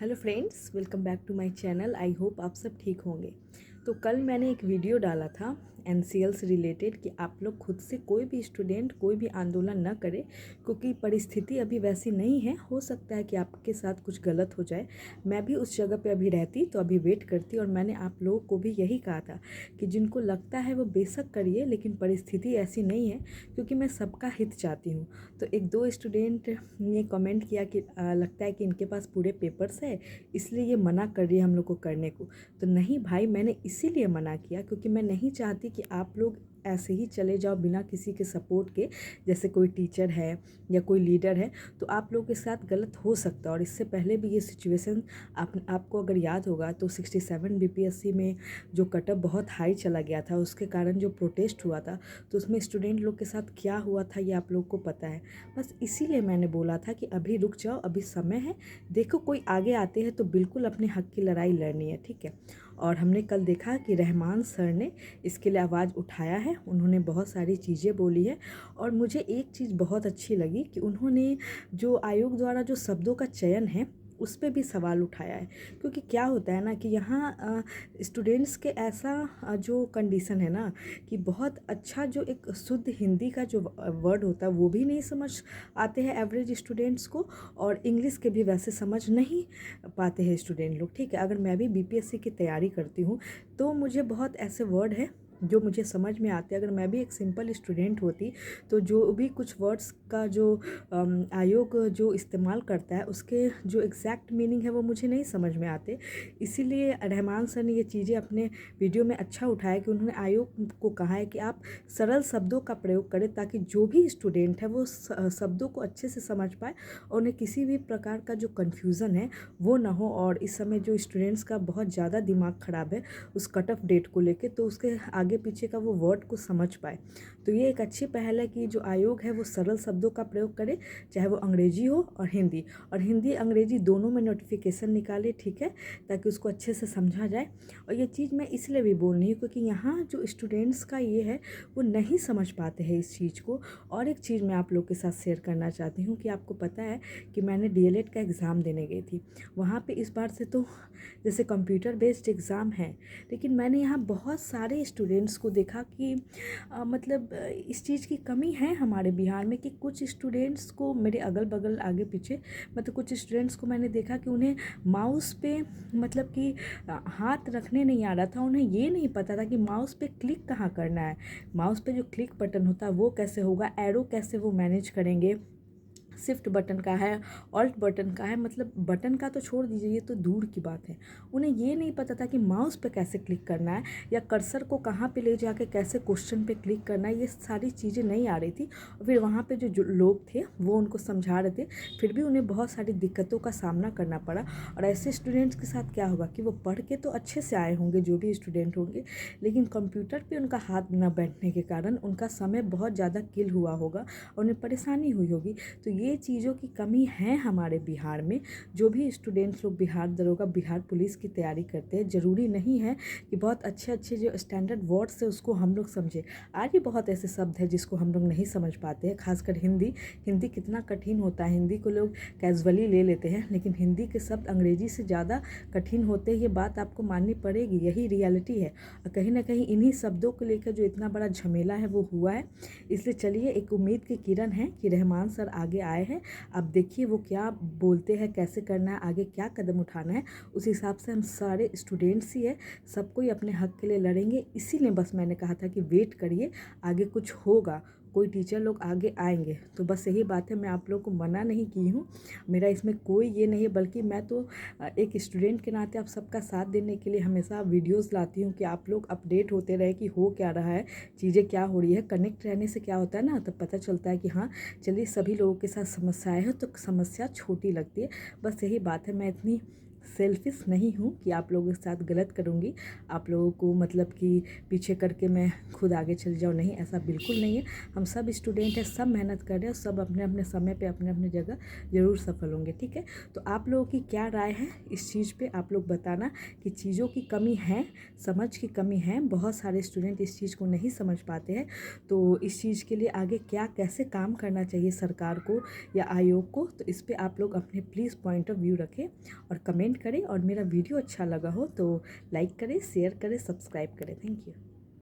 Hello friends, welcome back to my channel. I hope आप सब ठीक होंगे। तो कल मैंने एक वीडियो डाला था एनसीएल से रिलेटेड कि आप लोग खुद से कोई भी स्टूडेंट कोई भी आंदोलन न करे, क्योंकि परिस्थिति अभी वैसी नहीं है। हो सकता है कि आपके साथ कुछ गलत हो जाए। मैं भी उस जगह पे अभी रहती तो अभी वेट करती, और मैंने आप लोगों को भी यही कहा था कि जिनको लगता है वो बेशक करिए, लेकिन परिस्थिति ऐसी नहीं है, क्योंकि मैं सबका हित चाहती हूँ। तो एक दो स्टूडेंट ने कमेंट किया कि लगता है कि इनके पास पूरे पेपर्स है, इसलिए ये मना कर रही है हम लोग को करने को। तो नहीं भाई, मैंने इसीलिए मना किया क्योंकि मैं नहीं चाहती कि आप लोग ऐसे ही चले जाओ बिना किसी के सपोर्ट के। जैसे कोई टीचर है या कोई लीडर है तो आप लोगों के साथ गलत हो सकता है। और इससे पहले भी ये सिचुएशन आपको अगर याद होगा तो 67 बीपीएससी में जो कटअप बहुत हाई चला गया था, उसके कारण जो प्रोटेस्ट हुआ था, तो उसमें स्टूडेंट लोग के साथ क्या हुआ था ये आप लोग को पता है। बस इसीलिए मैंने बोला था कि अभी रुक जाओ, अभी समय है। देखो कोई आगे आते हैं तो बिल्कुल अपने हक की लड़ाई लड़नी है, ठीक है। और हमने कल देखा कि रहमान सर ने इसके लिए आवाज़ उठाया है, उन्होंने बहुत सारी चीज़ें बोली है। और मुझे एक चीज़ बहुत अच्छी लगी कि उन्होंने जो आयोग द्वारा जो शब्दों का चयन है उस पे भी सवाल उठाया है। क्योंकि क्या होता है ना कि यहाँ स्टूडेंट्स के ऐसा जो कंडीशन है ना कि बहुत अच्छा जो एक शुद्ध हिंदी का जो वर्ड होता है वो भी नहीं समझ आते हैं एवरेज स्टूडेंट्स को, और इंग्लिश के भी वैसे समझ नहीं पाते हैं स्टूडेंट लोग, ठीक है। अगर मैं भी बीपीएससी की तैयारी करती हूँ तो मुझे बहुत ऐसे वर्ड है जो मुझे समझ में आते हैं। अगर मैं भी एक सिंपल स्टूडेंट होती तो जो भी कुछ वर्ड्स का जो आयोग जो इस्तेमाल करता है उसके जो एग्जैक्ट मीनिंग है वो मुझे नहीं समझ में आते। इसीलिए रहमान सर ने ये चीज़ें अपने वीडियो में अच्छा उठाया कि उन्होंने आयोग को कहा है कि आप सरल शब्दों का प्रयोग करें, ताकि जो भी स्टूडेंट है वो शब्दों को अच्छे से समझ पाए और उन्हें किसी भी प्रकार का जो कन्फ्यूज़न है वो ना हो। और इस समय जो स्टूडेंट्स का बहुत ज़्यादा दिमाग ख़राब है उस कट ऑफ डेट को लेके, तो उसके आगे पीछे का वो वर्ड को समझ पाए। तो ये एक अच्छी पहल है कि जो आयोग है वो सरल शब्दों का प्रयोग करे, चाहे वो अंग्रेजी हो और हिंदी, और हिंदी अंग्रेजी दोनों में नोटिफिकेशन निकाले, ठीक है, ताकि उसको अच्छे से समझा जाए। और ये चीज़ मैं इसलिए भी बोल रही हूँ क्योंकि यहाँ जो स्टूडेंट्स का ये है वो नहीं समझ पाते हैं इस चीज़ को। और एक चीज़ मैं आप लोग के साथ शेयर करना चाहती हूँ कि आपको पता है कि मैंने डीएलएड का एग्ज़ाम देने गई थी। वहाँ पे इस बार से तो जैसे कंप्यूटर बेस्ड एग्ज़ाम है, लेकिन मैंने यहाँ बहुत सारे स्टूडेंट्स को देखा कि मतलब इस चीज़ की कमी है हमारे बिहार में कि कुछ स्टूडेंट्स को, मेरे अगल बगल आगे पीछे, मतलब कुछ स्टूडेंट्स को मैंने देखा कि उन्हें माउस पे मतलब कि हाथ रखने नहीं आ रहा था। उन्हें ये नहीं पता था कि माउस पे क्लिक कहाँ करना है, माउस पे जो क्लिक बटन होता है वो कैसे होगा, एरो कैसे वो मैनेज करेंगे, शिफ्ट बटन का है, ऑल्ट बटन का है, मतलब बटन का तो छोड़ दीजिए, ये तो दूर की बात है। उन्हें ये नहीं पता था कि माउस पे कैसे क्लिक करना है या कर्सर को कहाँ पे ले जाके कैसे क्वेश्चन पे क्लिक करना है, ये सारी चीज़ें नहीं आ रही थी। और फिर वहाँ पे जो लोग थे वो उनको समझा रहे थे, फिर भी उन्हें बहुत सारी दिक्कतों का सामना करना पड़ा। और ऐसे स्टूडेंट्स के साथ क्या होगा कि वो पढ़ के तो अच्छे से आए होंगे जो भी स्टूडेंट होंगे, लेकिन कंप्यूटर पर उनका हाथ न बैठने के कारण उनका समय बहुत ज़्यादा किल हुआ होगा और उन्हें परेशानी हुई होगी। तो ये चीज़ों की कमी है हमारे बिहार में। जो भी स्टूडेंट्स लोग बिहार दरोगा, बिहार पुलिस की तैयारी करते हैं, ज़रूरी नहीं है कि बहुत अच्छे अच्छे जो स्टैंडर्ड वर्ड्स है उसको हम लोग समझें। आज भी बहुत ऐसे शब्द हैं जिसको हम लोग नहीं समझ पाते हैं, खासकर हिंदी। हिंदी कितना कठिन होता है, हिंदी को लोग कैजुअली ले लेते हैं, लेकिन हिंदी के शब्द अंग्रेजी से ज़्यादा कठिन होते हैं। ये बात आपको माननी पड़ेगी, यही रियलिटी है। और कहीं ना कहीं इन्हीं शब्दों को लेकर जो इतना बड़ा झमेला है वो हुआ है। इसलिए चलिए, एक उम्मीद की किरण है कि रहमान सर आगे आए हैं। अब देखिए वो क्या बोलते हैं, कैसे करना है, आगे क्या कदम उठाना है, उस हिसाब से हम सारे स्टूडेंट्स ही है, सब कोई अपने हक के लिए लड़ेंगे। इसीलिए बस मैंने कहा था कि वेट करिए, आगे कुछ होगा, कोई टीचर लोग आगे आएंगे। तो बस यही बात है, मैं आप लोगों को मना नहीं की हूँ, मेरा इसमें कोई ये नहीं है, बल्कि मैं तो एक स्टूडेंट के नाते आप सबका साथ देने के लिए हमेशा वीडियोस लाती हूँ कि आप लोग अपडेट होते रहे कि हो क्या रहा है, चीज़ें क्या हो रही है। कनेक्ट रहने से क्या होता है ना, तो पता चलता है कि हाँ चलिए सभी लोगों के साथ समस्याएं हैं तो समस्या छोटी लगती है। बस यही बात है, मैं इतनी सेल्फिश नहीं हूँ कि आप लोगों के साथ गलत करूँगी, आप लोगों को मतलब कि पीछे करके मैं खुद आगे चल जाऊँ, नहीं, ऐसा बिल्कुल नहीं है। हम सब स्टूडेंट हैं, सब मेहनत कर रहे हैं, सब अपने अपने समय पे अपने अपने जगह ज़रूर सफल होंगे, ठीक है। तो आप लोगों की क्या राय है इस चीज़ पे, आप लोग बताना कि चीज़ों की कमी है, समझ की कमी है, बहुत सारे स्टूडेंट इस चीज़ को नहीं समझ पाते हैं। तो इस चीज़ के लिए आगे क्या कैसे काम करना चाहिए सरकार को या आयोग को, तो इस पर आप लोग अपने प्लीज़ पॉइंट ऑफ व्यू रखें और कमेंट करें। और मेरा वीडियो अच्छा लगा हो तो लाइक करें, शेयर करें, सब्सक्राइब करें। Thank you.